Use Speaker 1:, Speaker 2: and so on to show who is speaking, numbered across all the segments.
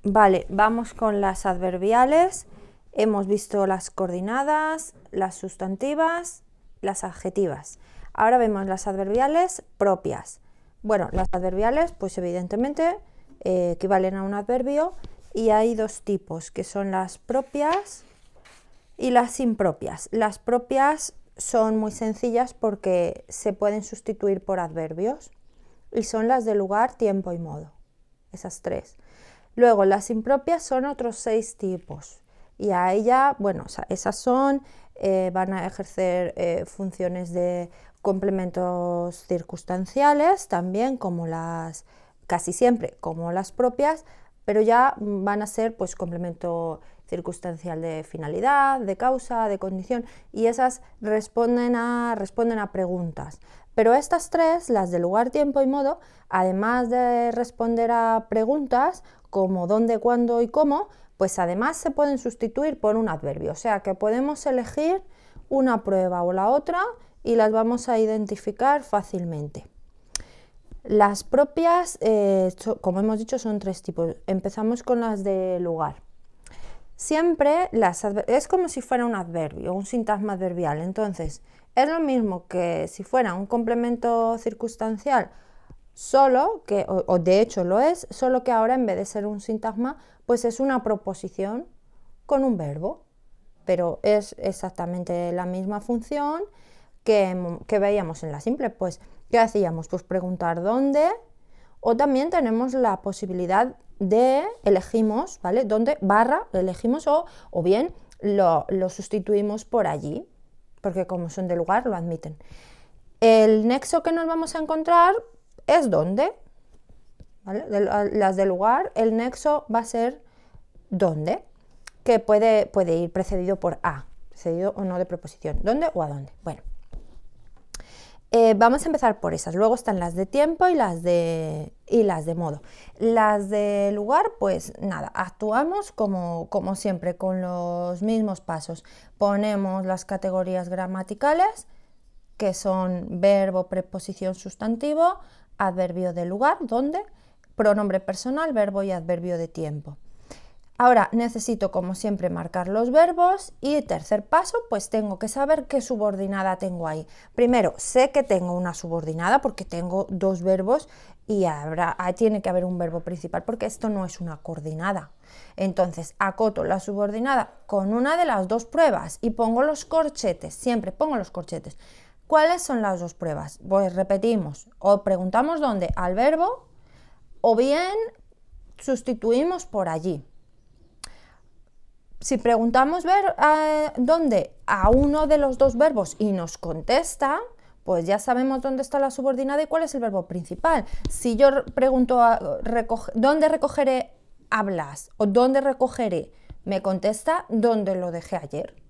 Speaker 1: Vale, vamos con las adverbiales. Hemos visto las coordinadas, las sustantivas, las adjetivas. Ahora vemos las adverbiales propias. Bueno, las adverbiales, pues evidentemente equivalen a un adverbio y hay dos tipos, que son las propias y las impropias. Las propias son muy sencillas porque se pueden sustituir por adverbios y son las de lugar, tiempo y modo. Esas tres. Luego, las impropias son otros 6 tipos y a ella, bueno, esas son, van a ejercer funciones de complementos circunstanciales también, como casi siempre como las propias, pero ya van a ser pues complemento circunstancial de finalidad, de causa, de condición, y esas responden a preguntas. Pero estas tres, las de lugar, tiempo y modo, además de responder a preguntas como dónde, cuándo y cómo, pues además se pueden sustituir por un adverbio, o sea que podemos elegir una prueba o la otra y las vamos a identificar fácilmente. Las propias, como hemos dicho, son 3 tipos. Empezamos con las de lugar. Siempre es como si fuera un adverbio, un sintagma adverbial. Entonces, es lo mismo que si fuera un complemento circunstancial, solo que, o de hecho lo es, solo que ahora en vez de ser un sintagma, pues es una proposición con un verbo. Pero es exactamente la misma función que veíamos en la simple. Pues, ¿qué hacíamos? Pues preguntar dónde, o también tenemos la posibilidad de elegimos, ¿vale? Dónde, barra, elegimos o bien lo sustituimos por allí, porque como son de lugar lo admiten. El nexo que nos vamos a encontrar es dónde, ¿vale? Las de lugar, el nexo va a ser dónde, que puede ir precedido por a, precedido o no de preposición, dónde o a dónde. Bueno, vamos a empezar por esas, luego están las de tiempo y las de modo. Las de lugar, pues nada, actuamos como siempre, con los mismos pasos. Ponemos las categorías gramaticales, que son verbo, preposición, sustantivo, adverbio de lugar, ¿dónde?, pronombre personal, verbo y adverbio de tiempo. Ahora necesito, como siempre, marcar los verbos y tercer paso, pues tengo que saber qué subordinada tengo ahí. Primero, sé que tengo una subordinada porque tengo 2 verbos y tiene que haber un verbo principal porque esto no es una coordinada. Entonces, acoto la subordinada con una de las 2 pruebas y pongo los corchetes, siempre pongo los corchetes. ¿Cuáles son las 2 pruebas? Pues repetimos, o preguntamos dónde al verbo o bien sustituimos por allí. Si preguntamos dónde a uno de los 2 verbos y nos contesta, pues ya sabemos dónde está la subordinada y cuál es el verbo principal. Si yo pregunto ¿dónde recogeré a Blas? O ¿dónde recogeré? Me contesta ¿dónde lo dejé ayer?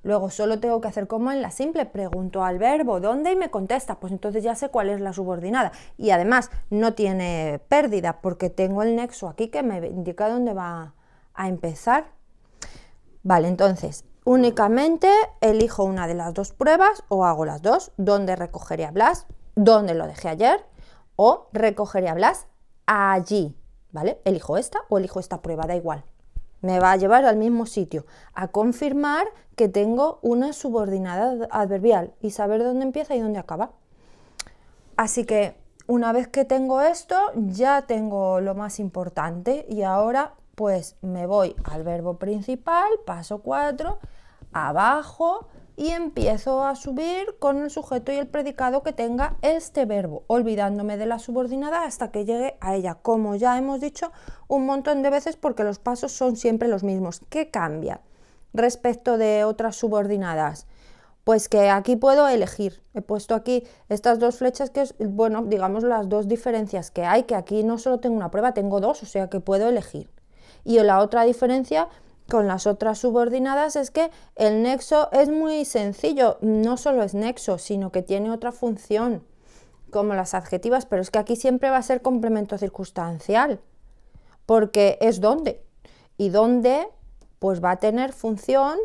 Speaker 1: Luego solo tengo que hacer como en la simple, pregunto al verbo ¿dónde? Y me contesta, pues entonces ya sé cuál es la subordinada. Y además no tiene pérdida porque tengo el nexo aquí que me indica dónde va a empezar. Vale, entonces únicamente elijo una de las 2 pruebas o hago las 2. ¿Dónde recogeré a Blas? ¿Dónde lo dejé ayer? O recogeré a Blas allí, ¿vale? Elijo esta o elijo esta prueba, da igual. Me va a llevar al mismo sitio, a confirmar que tengo una subordinada adverbial y saber dónde empieza y dónde acaba. Así que una vez que tengo esto, ya tengo lo más importante y ahora pues me voy al verbo principal, paso 4, abajo y empiezo a subir con el sujeto y el predicado que tenga este verbo, olvidándome de la subordinada hasta que llegue a ella, como ya hemos dicho un montón de veces porque los pasos son siempre los mismos. ¿Qué cambia respecto de otras subordinadas? Pues que aquí puedo elegir. He puesto aquí estas 2 flechas que es, bueno, digamos las 2 diferencias que hay, que aquí no solo tengo una prueba, tengo 2, o sea que puedo elegir. Y la otra diferencia con las otras subordinadas es que el nexo es muy sencillo, no solo es nexo, sino que tiene otra función, como las adjetivas, pero es que aquí siempre va a ser complemento circunstancial, porque es dónde, y dónde pues va a tener función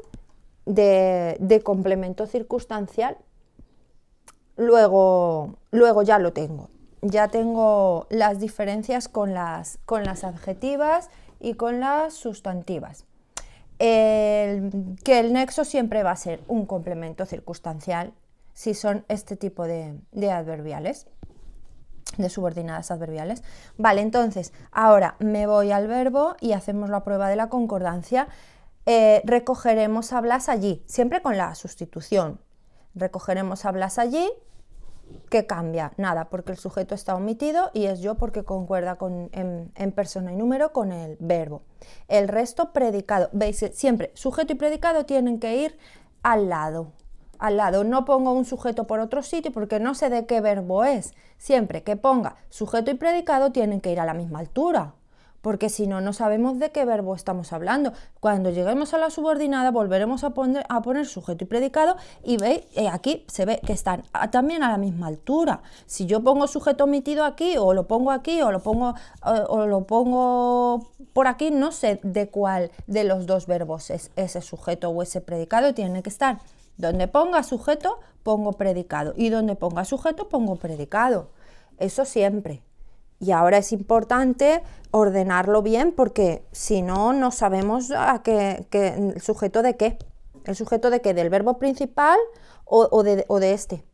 Speaker 1: de complemento circunstancial. Luego ya lo tengo. Ya tengo las diferencias con las adjetivas y con las sustantivas. Que el nexo siempre va a ser un complemento circunstancial si son este tipo de adverbiales, de subordinadas adverbiales. Vale, entonces ahora me voy al verbo y hacemos la prueba de la concordancia. Recogeremos a Blas allí, siempre con la sustitución. Recogeremos a Blas allí. ¿Qué cambia? Nada, porque el sujeto está omitido y es yo porque concuerda en persona y número con el verbo. El resto predicado. ¿Veis? Siempre sujeto y predicado tienen que ir al lado. Al lado. No pongo un sujeto por otro sitio porque no sé de qué verbo es. Siempre que ponga sujeto y predicado tienen que ir a la misma altura, porque si no, no sabemos de qué verbo estamos hablando. Cuando lleguemos a la subordinada volveremos a poner sujeto y predicado y veis, aquí se ve que están también a la misma altura. Si yo pongo sujeto omitido aquí, o lo pongo aquí, o lo pongo por aquí, no sé de cuál de los dos verbos es ese sujeto o ese predicado. Tiene que estar donde ponga sujeto, pongo predicado, y donde ponga sujeto, pongo predicado. Eso siempre. Y ahora es importante ordenarlo bien porque si no, no sabemos el sujeto de qué. El sujeto de qué, del verbo principal o de este.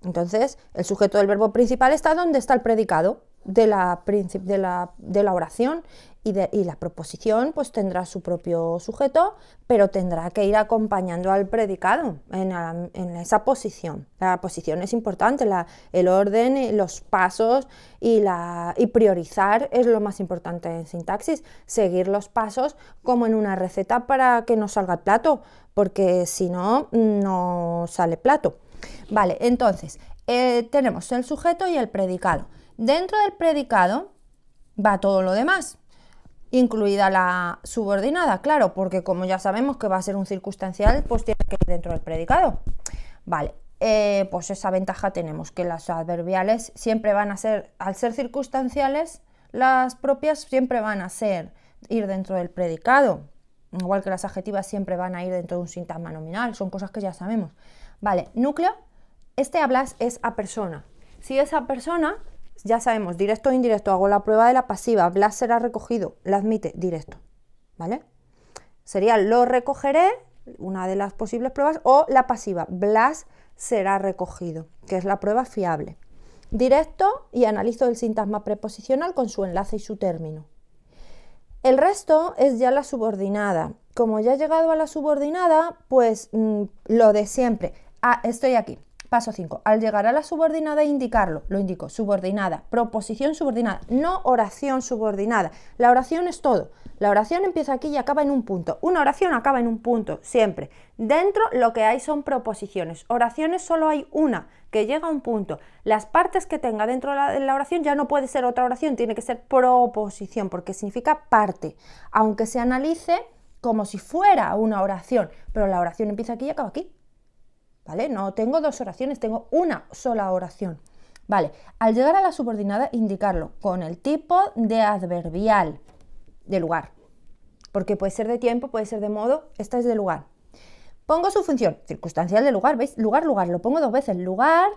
Speaker 1: Entonces, el sujeto del verbo principal está donde está el predicado de la oración y la proposición pues tendrá su propio sujeto, pero tendrá que ir acompañando al predicado en esa posición. La posición es importante, el orden, los pasos y priorizar es lo más importante en sintaxis. Seguir los pasos como en una receta para que nos salga el plato, porque si no, no sale plato. Vale, entonces tenemos el sujeto y el predicado. Dentro del predicado va todo lo demás, incluida la subordinada, claro, porque como ya sabemos que va a ser un circunstancial, pues tiene que ir dentro del predicado. Vale, pues esa ventaja tenemos, que las adverbiales siempre van a ser, al ser circunstanciales, las propias siempre van a ir dentro del predicado, igual que las adjetivas siempre van a ir dentro de un sintagma nominal, son cosas que ya sabemos. Vale, núcleo, a Blas es a persona. Si es a persona, ya sabemos, directo o indirecto, hago la prueba de la pasiva, Blas será recogido, la admite, directo, ¿vale? Sería lo recogeré, una de las posibles pruebas, o la pasiva, Blas será recogido, que es la prueba fiable. Directo y analizo el sintagma preposicional con su enlace y su término. El resto es ya la subordinada. Como ya he llegado a la subordinada, pues lo de siempre. Estoy aquí. Paso 5. Al llegar a la subordinada, indicarlo. Lo indico. Subordinada. Proposición subordinada. No oración subordinada. La oración es todo. La oración empieza aquí y acaba en un punto. Una oración acaba en un punto, siempre. Dentro lo que hay son proposiciones. Oraciones solo hay una, que llega a un punto. Las partes que tenga dentro de la oración ya no puede ser otra oración, tiene que ser proposición, porque significa parte. Aunque se analice como si fuera una oración, pero la oración empieza aquí y acaba aquí. ¿Vale? No tengo dos oraciones, tengo una sola oración. Vale, al llegar a la subordinada, indicarlo con el tipo de adverbial de lugar, porque puede ser de tiempo, puede ser de modo, esta es de lugar. Pongo su función, circunstancial de lugar, ¿veis? Lugar, lugar, lo pongo dos veces, lugar,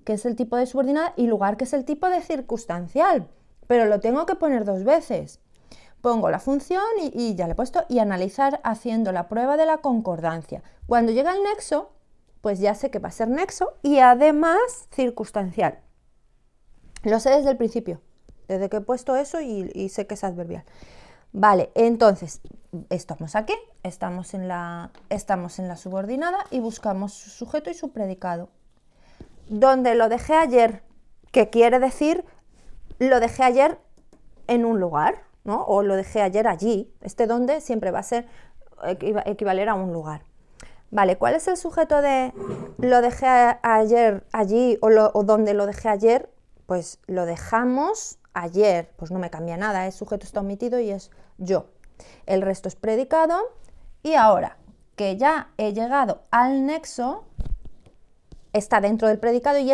Speaker 1: que es el tipo de subordinada, y lugar, que es el tipo de circunstancial, pero lo tengo que poner dos veces. Pongo la función y ya le he puesto, y analizar haciendo la prueba de la concordancia. Cuando llega el nexo, pues ya sé que va a ser nexo y además circunstancial. Lo sé desde el principio, desde que he puesto eso y sé que es adverbial. Vale, entonces, estamos aquí, estamos en la subordinada y buscamos su sujeto y su predicado. Donde lo dejé ayer, que quiere decir, lo dejé ayer en un lugar, ¿no? O lo dejé ayer allí. Donde siempre va a ser equivaler a un lugar. Vale, ¿cuál es el sujeto de lo dejé ayer allí o donde lo dejé ayer? Pues lo dejamos ayer, pues no me cambia nada, el sujeto está omitido y es yo. El resto es predicado y ahora que ya he llegado al nexo, está dentro del predicado y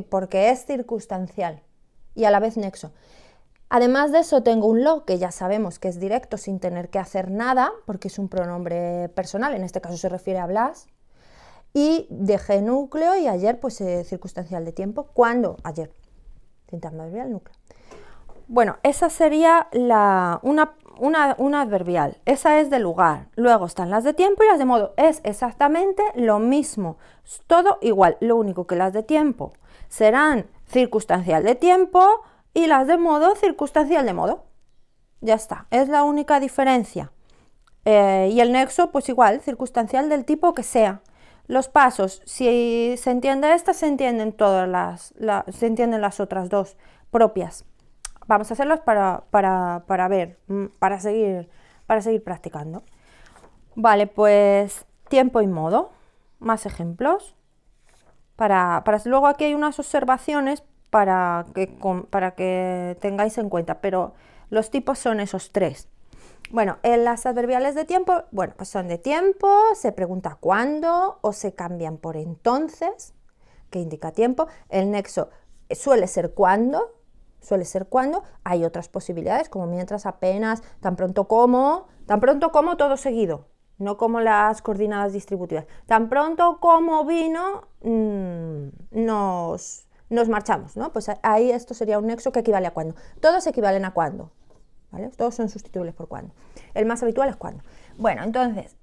Speaker 1: porque es circunstancial y a la vez nexo. Además de eso tengo un lo, que ya sabemos que es directo sin tener que hacer nada, porque es un pronombre personal, en este caso se refiere a Blas, y dejé núcleo y ayer pues circunstancial de tiempo, ¿cuándo? Ayer, sintagma adverbial núcleo. Bueno, esa sería una adverbial, esa es de lugar. Luego están las de tiempo y las de modo. Es exactamente lo mismo, es todo igual, lo único que las de tiempo serán circunstancial de tiempo y las de modo circunstancial de modo. Ya está, es la única diferencia. Y el nexo, pues igual, circunstancial del tipo que sea. Los pasos, si se entiende esta, se entienden se entienden las otras dos propias. Vamos a hacerlos para ver, para seguir practicando. Vale, pues tiempo y modo. Más ejemplos. Luego aquí hay unas observaciones para que tengáis en cuenta, pero los tipos son esos tres. Bueno, en las adverbiales de tiempo, bueno, pues son de tiempo, se pregunta cuándo o se cambian por entonces, que indica tiempo. El nexo suele ser cuándo, hay otras posibilidades como mientras, apenas, tan pronto como todo seguido, no como las coordenadas distributivas. Tan pronto como vino, nos marchamos, ¿no? Pues ahí esto sería un nexo que equivale a cuándo. Todos equivalen a cuándo. ¿Vale? Todos son sustituibles por cuándo. El más habitual es cuándo. Bueno, entonces,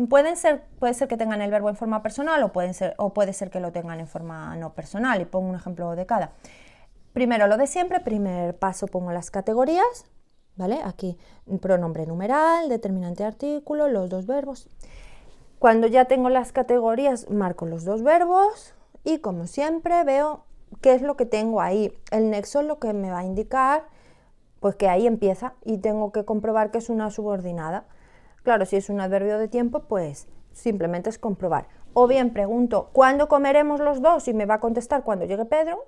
Speaker 1: puede ser que tengan el verbo en forma personal o puede ser que lo tengan en forma no personal, y pongo un ejemplo de cada. Primero lo de siempre, primer paso pongo las categorías, ¿vale? Aquí pronombre numeral, determinante artículo, los dos verbos. Cuando ya tengo las categorías, marco los dos verbos y como siempre veo qué es lo que tengo ahí. El nexo es lo que me va a indicar pues que ahí empieza y tengo que comprobar que es una subordinada. Claro, si es un adverbio de tiempo, pues simplemente es comprobar. O bien pregunto, ¿cuándo comeremos los dos? Y me va a contestar cuando llegue Pedro.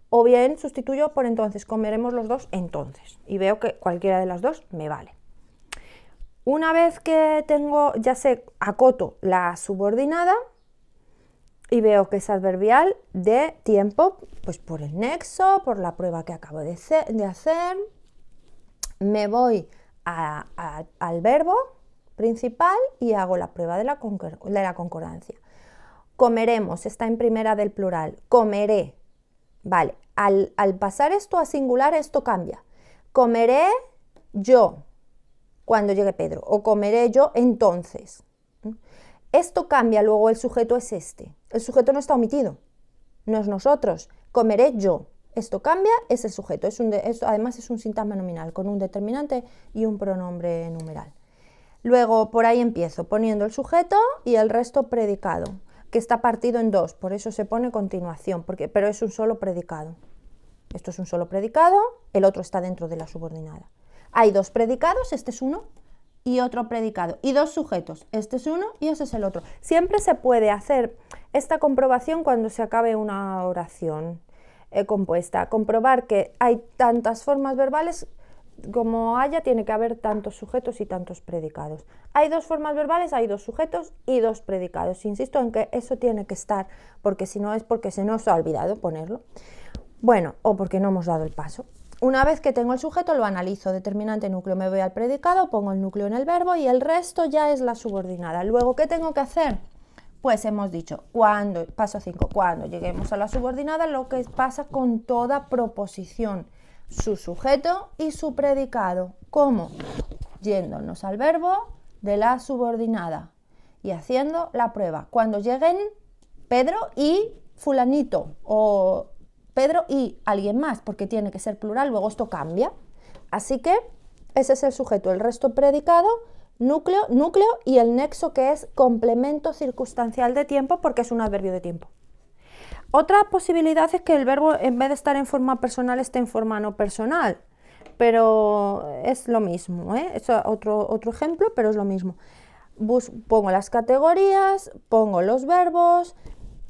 Speaker 1: O bien sustituyo por entonces, comeremos los dos entonces. Y veo que cualquiera de las dos me vale. Una vez que tengo, ya sé, acoto la subordinada y veo que es adverbial de tiempo, pues por el nexo, por la prueba que acabo de hacer, me voy al verbo principal y hago la prueba de la concordancia. Comeremos, está en primera del plural, comeré. Vale, al pasar esto a singular, esto cambia. Comeré yo cuando llegue Pedro, o comeré yo entonces. Esto cambia, luego el sujeto es este. El sujeto no está omitido, no es nosotros. Comeré yo. Esto cambia, es el sujeto. Además es un sintagma nominal, con un determinante y un pronombre numeral. Luego, por ahí empiezo, poniendo el sujeto y el resto predicado, que está partido en dos, por eso se pone continuación, pero es un solo predicado. Esto es un solo predicado, el otro está dentro de la subordinada. Hay dos predicados, este es uno, y otro predicado, y dos sujetos, este es uno y ese es el otro. Siempre se puede hacer esta comprobación cuando se acabe una oración compuesta, comprobar que hay tantas formas verbales como tiene que haber tantos sujetos y tantos predicados. Hay dos formas verbales, hay dos sujetos y dos predicados. Insisto en que eso tiene que estar, porque si no es porque se nos ha olvidado ponerlo, bueno, o porque no hemos dado el paso. Una vez que tengo el sujeto, lo analizo, determinante núcleo, me voy al predicado, pongo el núcleo en el verbo y el resto ya es la subordinada. Luego, ¿qué tengo que hacer? Pues hemos dicho, paso 5, cuando lleguemos a la subordinada, lo que pasa con toda proposición, su sujeto y su predicado. ¿Cómo? Yéndonos al verbo de la subordinada y haciendo la prueba. Cuando lleguen Pedro y fulanito, o Pedro y alguien más, porque tiene que ser plural, luego esto cambia. Así que ese es el sujeto, el resto predicado, núcleo y el nexo, que es complemento circunstancial de tiempo, porque es un adverbio de tiempo. Otra posibilidad es que el verbo, en vez de estar en forma personal, esté en forma no personal, pero es lo mismo, ¿eh? Es otro ejemplo, pero es lo mismo. Pongo las categorías, pongo los verbos,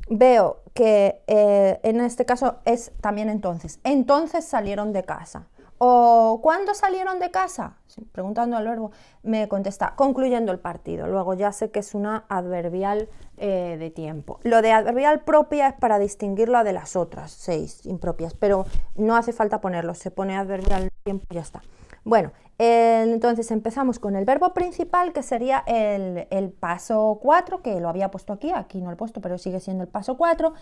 Speaker 1: veo que en este caso es también entonces salieron de casa. ¿O cuándo salieron de casa? Preguntando al verbo, me contesta, concluyendo el partido. Luego ya sé que es una adverbial de tiempo. Lo de adverbial propia es para distinguirlo de las otras 6 impropias, pero no hace falta ponerlo, se pone adverbial de tiempo y ya está. Bueno, entonces empezamos con el verbo principal, que sería el paso 4, que lo había puesto aquí no lo he puesto, pero sigue siendo el paso 4,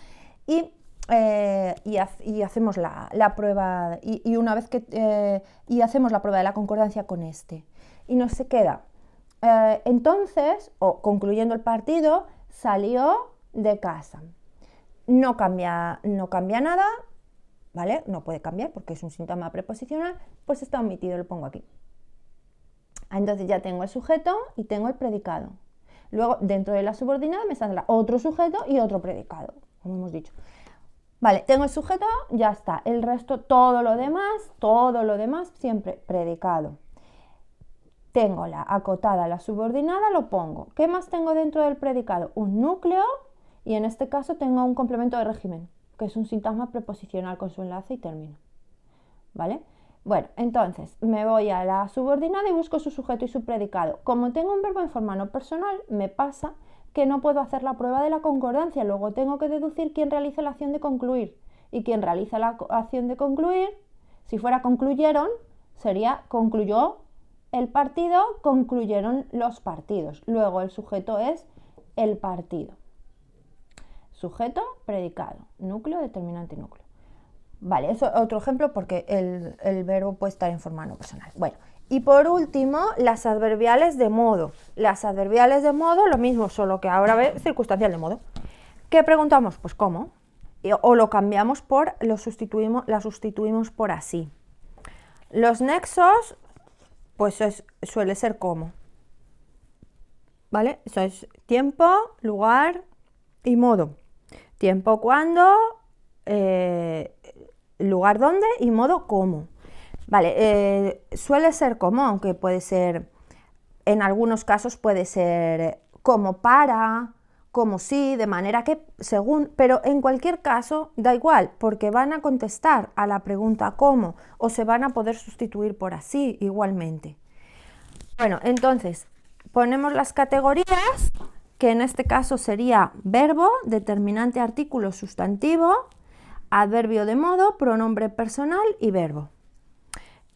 Speaker 1: y y hacemos la prueba, y una vez que y hacemos la prueba de la concordancia con este. Y nos se queda, entonces, o concluyendo el partido, salió de casa. No cambia nada, ¿vale? No puede cambiar porque es un síntoma preposicional, pues está omitido, lo pongo aquí. Entonces ya tengo el sujeto y tengo el predicado. Luego, dentro de la subordinada me saldrá otro sujeto y otro predicado, como hemos dicho. Vale, tengo el sujeto, ya está. El resto, todo lo demás, siempre predicado. Tengo la acotada, la subordinada, lo pongo. ¿Qué más tengo dentro del predicado? Un núcleo y en este caso tengo un complemento de régimen, que es un sintagma preposicional con su enlace y término. ¿Vale? Bueno, entonces me voy a la subordinada y busco su sujeto y su predicado. Como tengo un verbo en forma no personal, me pasa que no puedo hacer la prueba de la concordancia. Luego tengo que deducir quién realiza la acción de concluir. Y quien realiza la acción de concluir, si fuera concluyeron, sería concluyó el partido, concluyeron los partidos. Luego el sujeto es el partido. Sujeto, predicado, núcleo, determinante, núcleo. Vale, eso es otro ejemplo porque el verbo puede estar en forma no personal. Bueno, y por último, las adverbiales de modo. Las adverbiales de modo, lo mismo, solo que ahora ve circunstancial de modo. ¿Qué preguntamos? Pues cómo. O lo cambiamos por, la sustituimos por así. Los nexos, pues suele ser cómo. ¿Vale? Eso es tiempo, lugar y modo. Tiempo cuándo, lugar dónde y modo cómo. Vale, suele ser cómo, aunque puede ser, en algunos casos puede ser como para, como si, de manera que, según, pero en cualquier caso da igual, porque van a contestar a la pregunta cómo o se van a poder sustituir por así igualmente. Bueno, entonces ponemos las categorías, que en este caso sería verbo, determinante, artículo, sustantivo, adverbio de modo, pronombre personal y verbo.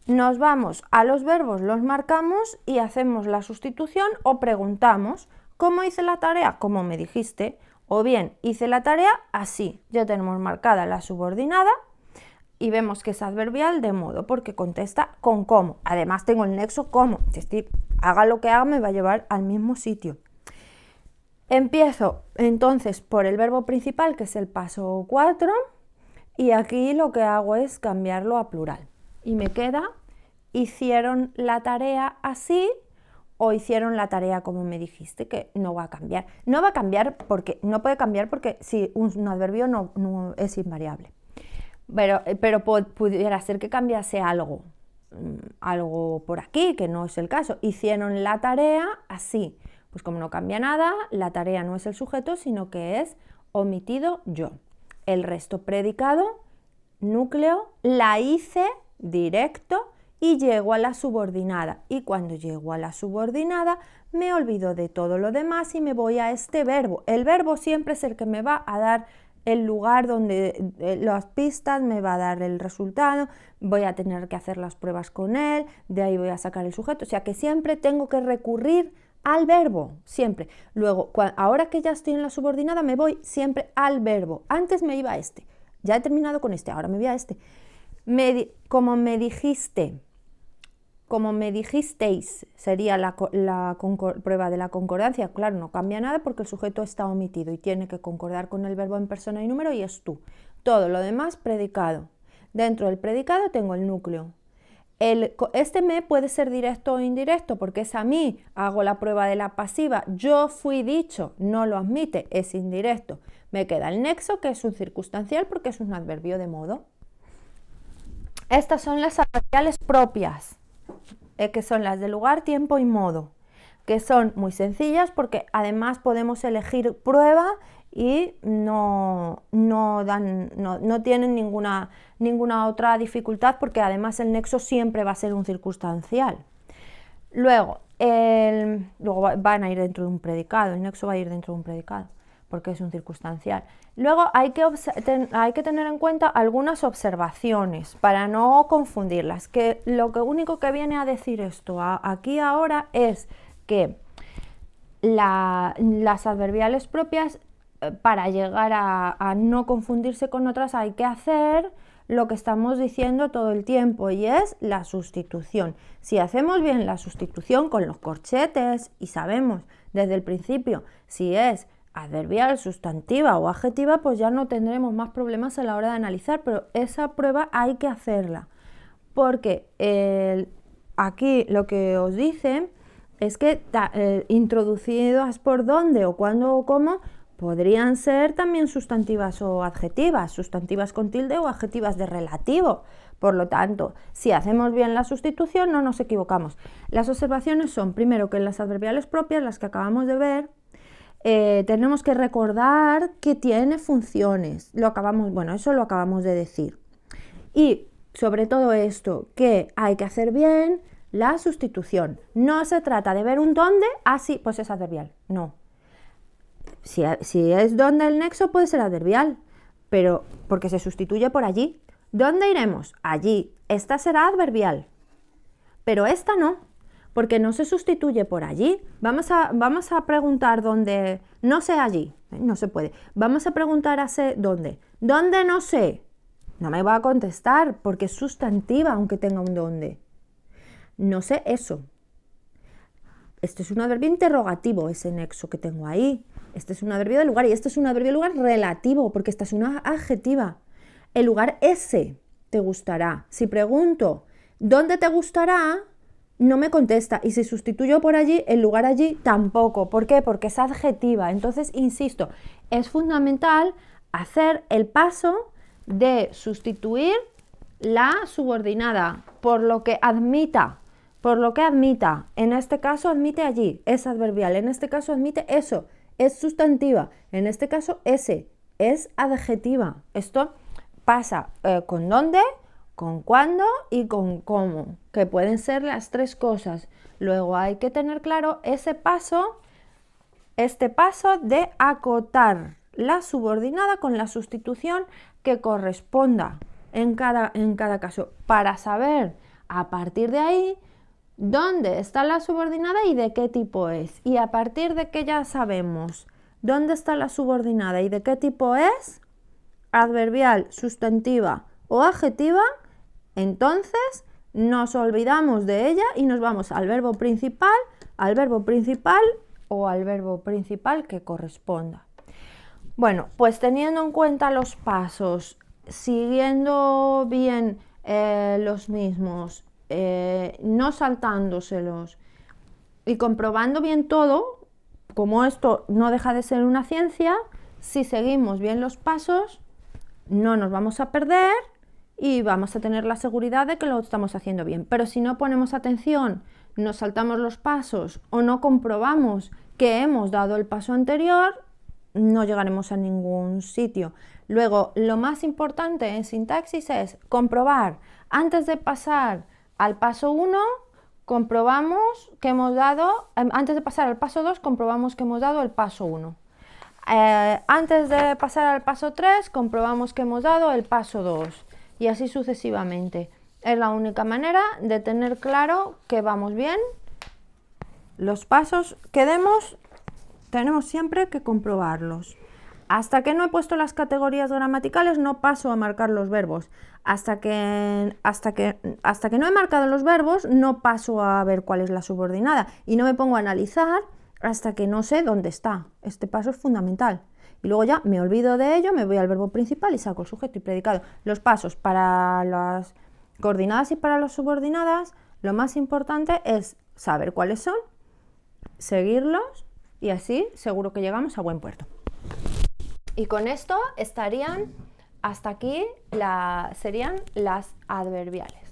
Speaker 1: Nos vamos a los verbos, los marcamos y hacemos la sustitución o preguntamos, ¿cómo hice la tarea? Como me dijiste, o bien hice la tarea así. Ya tenemos marcada la subordinada y vemos que es adverbial de modo porque contesta con cómo. Además tengo el nexo cómo. Haga lo que haga me va a llevar al mismo sitio. Empiezo entonces por el verbo principal, que es el paso 4, y aquí lo que hago es cambiarlo a plural. Y me queda, hicieron la tarea así o hicieron la tarea como me dijiste, que no va a cambiar. No va a cambiar porque, no puede cambiar porque si un adverbio no es invariable. Pero pudiera ser que cambiase algo por aquí, que no es el caso. Hicieron la tarea así. Pues como no cambia nada, la tarea no es el sujeto, sino que es omitido yo. El resto predicado, núcleo, la hice, directo, y llego a la subordinada. Y cuando llego a la subordinada, me olvido de todo lo demás y me voy a este verbo. El verbo siempre es el que me va a dar el lugar donde las pistas, me va a dar el resultado, voy a tener que hacer las pruebas con él, de ahí voy a sacar el sujeto. O sea que siempre tengo que recurrir al verbo, siempre. Luego, ahora que ya estoy en la subordinada, me voy siempre al verbo. Antes me iba a este, ya he terminado con este, ahora me voy a este. Como me dijisteis, sería la prueba de la concordancia. Claro, no cambia nada porque el sujeto está omitido y tiene que concordar con el verbo en persona y número y es tú. Todo lo demás, predicado. Dentro del predicado tengo el núcleo. Este me puede ser directo o indirecto porque es a mí, hago la prueba de la pasiva, yo fui dicho, no lo admite, es indirecto. Me queda el nexo, que es un circunstancial porque es un adverbio de modo. Estas son las adverbiales propias, que son las de lugar, tiempo y modo, que son muy sencillas porque además podemos elegir prueba y no tienen ninguna otra dificultad porque además el nexo siempre va a ser un circunstancial. Luego van a ir dentro de un predicado, el nexo va a ir dentro de un predicado porque es un circunstancial. Luego hay que tener en cuenta algunas observaciones para no confundirlas, que lo único que viene a decir esto aquí ahora es que las adverbiales propias para llegar a no confundirse con otras hay que hacer lo que estamos diciendo todo el tiempo, y es la sustitución. Si hacemos bien la sustitución con los corchetes y sabemos desde el principio si es adverbial, sustantiva o adjetiva, pues ya no tendremos más problemas a la hora de analizar, pero esa prueba hay que hacerla, porque aquí lo que os dice es que introducidas por dónde o cuándo o cómo podrían ser también sustantivas o adjetivas, sustantivas con tilde o adjetivas de relativo. Por lo tanto, si hacemos bien la sustitución no nos equivocamos. Las observaciones son, primero, que en las adverbiales propias, las que acabamos de ver, tenemos que recordar que tiene funciones. Eso lo acabamos de decir. Y sobre todo esto, que hay que hacer bien la sustitución. No se trata de ver un dónde, así, pues es adverbial. No. Si es donde el nexo puede ser adverbial, pero porque se sustituye por allí. ¿Dónde iremos? Allí. Esta será adverbial, pero esta no, porque no se sustituye por allí. Vamos a preguntar dónde, no sé allí, no se puede. Vamos a preguntar a sé dónde. ¿Dónde no sé? No me va a contestar porque es sustantiva aunque tenga un dónde. No sé eso. Este es un adverbio interrogativo, ese nexo que tengo ahí. Este es un adverbio de lugar y este es un adverbio de lugar relativo, porque esta es una adjetiva. El lugar ese te gustará. Si pregunto, ¿dónde te gustará? No me contesta. Y si sustituyo por allí, el lugar allí tampoco. ¿Por qué? Porque es adjetiva. Entonces, insisto, es fundamental hacer el paso de sustituir la subordinada por lo que admita. Por lo que admita. En este caso admite allí, es adverbial. En este caso admite eso, es sustantiva. En este caso ese, es adjetiva. Esto pasa con dónde, con cuándo y con cómo, que pueden ser las tres cosas. Luego hay que tener claro este paso de acotar la subordinada con la sustitución que corresponda en cada caso, para saber a partir de ahí dónde está la subordinada y de qué tipo es. Y a partir de que ya sabemos dónde está la subordinada y de qué tipo es, adverbial, sustantiva o adjetiva, entonces nos olvidamos de ella y nos vamos al verbo principal o al verbo principal que corresponda. Bueno, pues teniendo en cuenta los pasos, siguiendo bien los mismos, no saltándoselos y comprobando bien todo, como esto no deja de ser una ciencia, si seguimos bien los pasos no nos vamos a perder y vamos a tener la seguridad de que lo estamos haciendo bien. Pero si no ponemos atención, nos saltamos los pasos o no comprobamos que hemos dado el paso anterior, no llegaremos a ningún sitio. Luego, lo más importante en sintaxis es comprobar. Antes de pasar al paso 1, comprobamos que hemos dado, antes de pasar al paso 2, comprobamos que hemos dado el paso 1. Antes de pasar al paso 3, comprobamos que hemos dado el paso 2 y así sucesivamente. Es la única manera de tener claro que vamos bien. Los pasos que demos tenemos siempre que comprobarlos. Hasta que no he puesto las categorías gramaticales no paso a marcar los verbos. Hasta que no he marcado los verbos no paso a ver cuál es la subordinada y no me pongo a analizar hasta que no sé dónde está. Este paso es fundamental. Y luego ya me olvido de ello, me voy al verbo principal y saco el sujeto y predicado. Los pasos para las coordinadas y para las subordinadas, lo más importante es saber cuáles son, seguirlos y así seguro que llegamos a buen puerto. Y con esto estarían, hasta aquí serían las adverbiales.